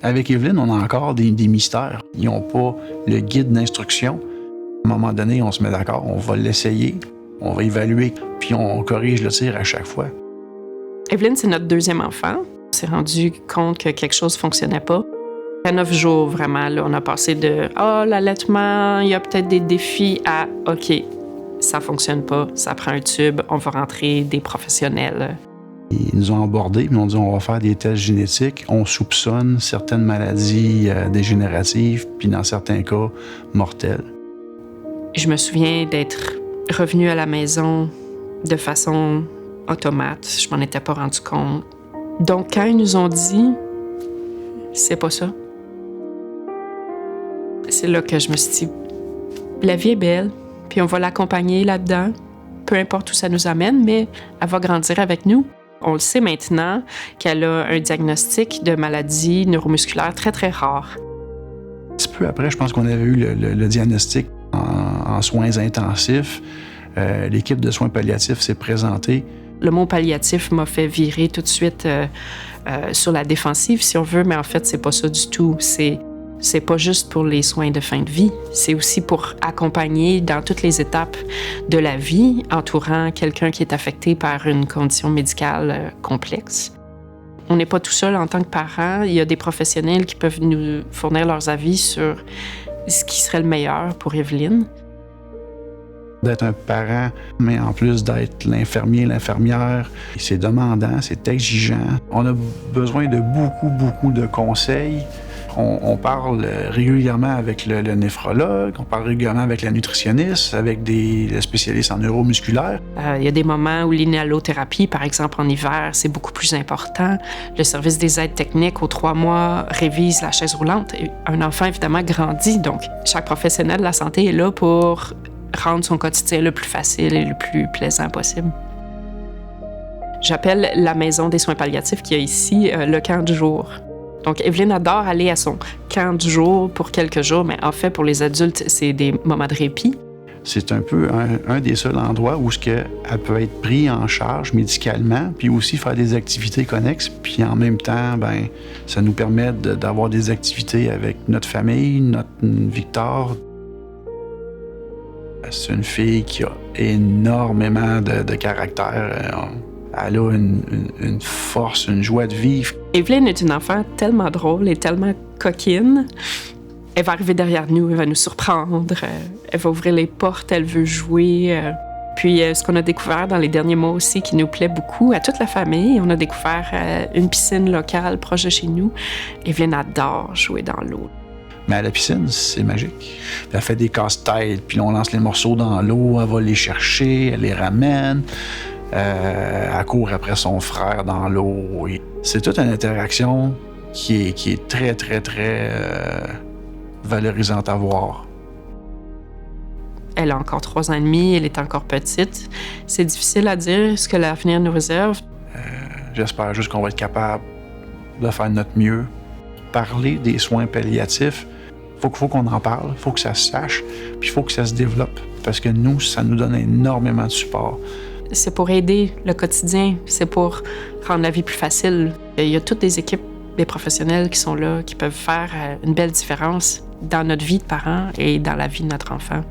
Avec Evelyne, on a encore des mystères. Ils n'ont pas le guide d'instruction. À un moment donné, on se met d'accord, on va l'essayer, on va évaluer, puis on corrige le tir à chaque fois. Evelyne, c'est notre deuxième enfant. On s'est rendu compte que quelque chose ne fonctionnait pas. À 9 jours, vraiment, là, on a passé de « Ah, l'allaitement, il y a peut-être des défis » à « OK, ça ne fonctionne pas, ça prend un tube, on va rentrer des professionnels. » Ils nous ont abordés, ils nous ont dit on va faire des tests génétiques, on soupçonne certaines maladies dégénératives, puis dans certains cas, mortelles. Je me souviens d'être revenue à la maison de façon automate, je m'en étais pas rendu compte. Donc, quand ils nous ont dit « c'est pas ça », c'est là que je me suis dit « la vie est belle, puis on va l'accompagner là-dedans, peu importe où ça nous amène, mais elle va grandir avec nous. » On le sait maintenant qu'elle a un diagnostic de maladie neuromusculaire très, très rare. Un petit peu après, je pense qu'on avait eu le diagnostic en soins intensifs. L'équipe de soins palliatifs s'est présentée. Le mot palliatif m'a fait virer tout de suite sur la défensive, si on veut, mais en fait, c'est pas ça du tout. C'est pas juste pour les soins de fin de vie, c'est aussi pour accompagner dans toutes les étapes de la vie entourant quelqu'un qui est affecté par une condition médicale complexe. On n'est pas tout seul en tant que parents. Il y a des professionnels qui peuvent nous fournir leurs avis sur ce qui serait le meilleur pour Evelyne. D'être un parent, mais en plus d'être l'infirmier, l'infirmière, c'est demandant, c'est exigeant. On a besoin de beaucoup de conseils. On parle régulièrement avec le néphrologue, on parle régulièrement avec la nutritionniste, avec des spécialistes en neuromusculaire. Il y a des moments où l'inhalothérapie, par exemple en hiver, c'est beaucoup plus important. Le service des aides techniques, aux 3 mois, révise la chaise roulante. Un enfant, évidemment, grandit, donc chaque professionnel de la santé est là pour rendre son quotidien le plus facile et le plus plaisant possible. J'appelle la maison des soins palliatifs qu'il y a ici le camp du jour. Donc, Evelyne adore aller à son camp du jour pour quelques jours, mais en fait, pour les adultes, c'est des moments de répit. C'est un peu un des seuls endroits où elle peut être prise en charge médicalement, puis aussi faire des activités connexes, puis en même temps, ça nous permet d'avoir des activités avec notre famille, notre Victor. C'est une fille qui a énormément de caractère. Elle a une force, une joie de vivre. Evelyne est une enfant tellement drôle et tellement coquine. Elle va arriver derrière nous, elle va nous surprendre, elle va ouvrir les portes, elle veut jouer. Puis ce qu'on a découvert dans les derniers mois aussi qui nous plaît beaucoup à toute la famille, on a découvert une piscine locale proche de chez nous. Evelyne adore jouer dans l'eau. Mais à la piscine, c'est magique. Elle fait des casse-têtes, puis on lance les morceaux dans l'eau, elle va les chercher, elle les ramène. Elle court après son frère dans l'eau. C'est toute une interaction qui est très valorisante à voir. Elle a encore 3 ans et demi, elle est encore petite. C'est difficile à dire ce que l'avenir nous réserve. J'espère juste qu'on va être capable de faire de notre mieux. Parler des soins palliatifs, faut qu'on en parle, faut que ça se sache, puis il faut que ça se développe. Parce que nous, ça nous donne énormément de support. C'est pour aider le quotidien, c'est pour rendre la vie plus facile. Il y a toutes des équipes, des professionnels qui sont là, qui peuvent faire une belle différence dans notre vie de parents et dans la vie de notre enfant.